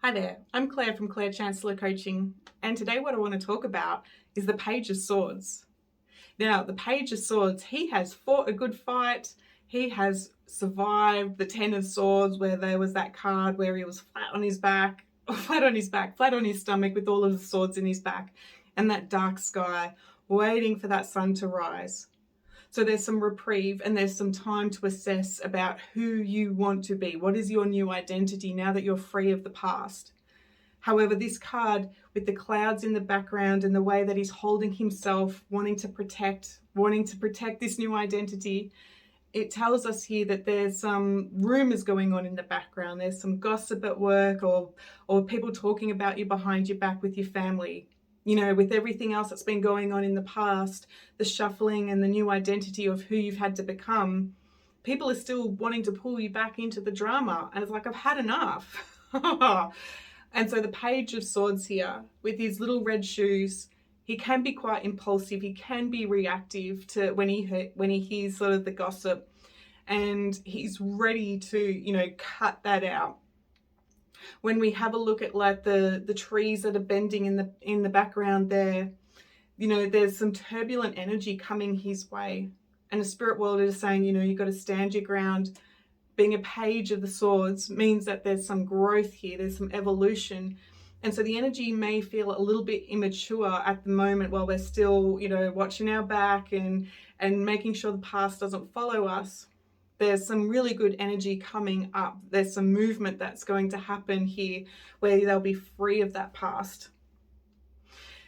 Hi there, I'm Claire from Claire Chancellor Coaching, and today what I want to talk about is the Page of Swords. Now, the Page of Swords, he has fought a good fight, he has survived the Ten of Swords where there was that card where he was flat on his back, flat on his stomach with all of the swords in his back, and that dark sky waiting for that sun to rise. So there's some reprieve and there's some time to assess about who you want to be. What is your new identity now that you're free of the past? However, this card with the clouds in the background and the way that he's holding himself, wanting to protect this new identity, it tells us here that there's some rumors going on in the background. There's some gossip at work or people talking about you behind your back with your family. You know, with everything else that's been going on in the past, the shuffling and the new identity of who you've had to become, people are still wanting to pull you back into the drama. And it's like, I've had enough. And so the Page of Swords here, with his little red shoes, he can be quite impulsive. He can be reactive to when he hears sort of the gossip, and he's ready to, cut that out. When we have a look at like the trees that are bending in the background there, there's some turbulent energy coming his way. And the spirit world is saying, you've got to stand your ground. Being a Page of the Swords means that there's some growth here, there's some evolution. And so the energy may feel a little bit immature at the moment while we're still, watching our back and making sure the past doesn't follow us. There's some really good energy coming up. There's some movement that's going to happen here where they'll be free of that past.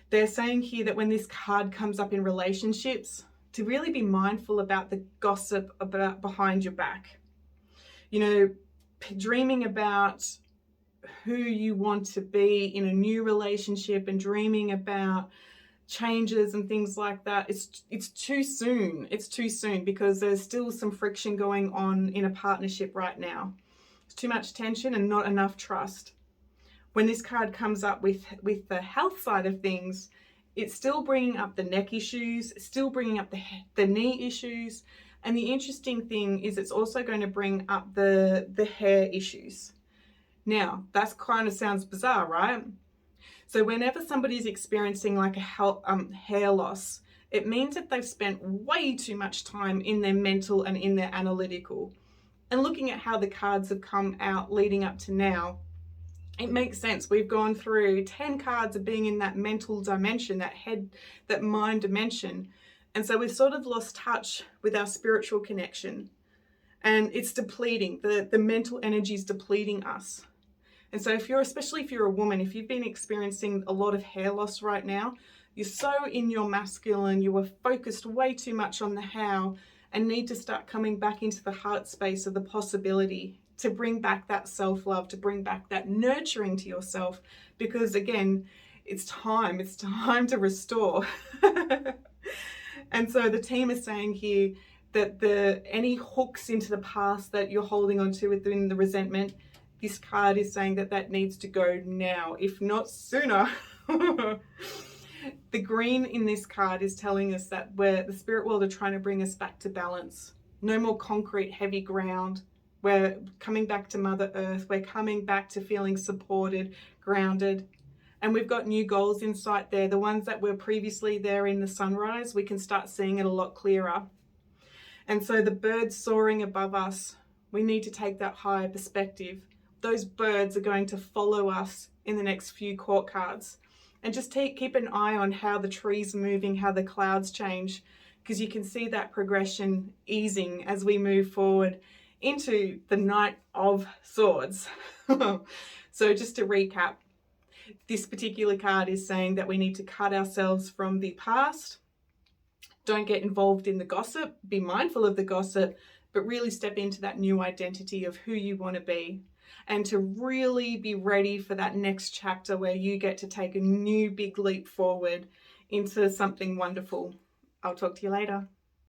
They're saying here that when this card comes up in relationships, to really be mindful about the gossip about behind your back. Dreaming about who you want to be in a new relationship and dreaming about changes and things like that, it's too soon. It's too soon because there's still some friction going on in a partnership right now. It's too much tension and not enough trust. When this card comes up with the health side of things, it's still bringing up the neck issues, still bringing up the knee issues. And the interesting thing is it's also going to bring up the hair issues. Now, that kind of sounds bizarre, right? So whenever somebody's experiencing like a hair loss, it means that they've spent way too much time in their mental and in their analytical. And looking at how the cards have come out leading up to now, it makes sense. We've gone through 10 cards of being in that mental dimension, that mind dimension. And so we've sort of lost touch with our spiritual connection. And it's depleting. The mental energy is depleting us. And so especially if you're a woman, if you've been experiencing a lot of hair loss right now, you're so in your masculine, you are focused way too much on the how, and need to start coming back into the heart space of the possibility to bring back that self-love, to bring back that nurturing to yourself, because again, it's time to restore. And so the team is saying here that any hooks into the past that you're holding on to within the resentment, this card is saying that needs to go now, if not sooner. The green in this card is telling us that the spirit world are trying to bring us back to balance. No more concrete, heavy ground. We're coming back to Mother Earth. We're coming back to feeling supported, grounded. And we've got new goals in sight there. The ones that were previously there in the sunrise, we can start seeing it a lot clearer. And so the birds soaring above us, we need to take that higher perspective. Those birds are going to follow us in the next few court cards. And just keep an eye on how the trees are moving, how the clouds change, because you can see that progression easing as we move forward into the Knight of Swords. So just to recap, this particular card is saying that we need to cut ourselves from the past. Don't get involved in the gossip. Be mindful of the gossip, but really step into that new identity of who you want to be, and to really be ready for that next chapter where you get to take a new big leap forward into something wonderful. I'll talk to you later.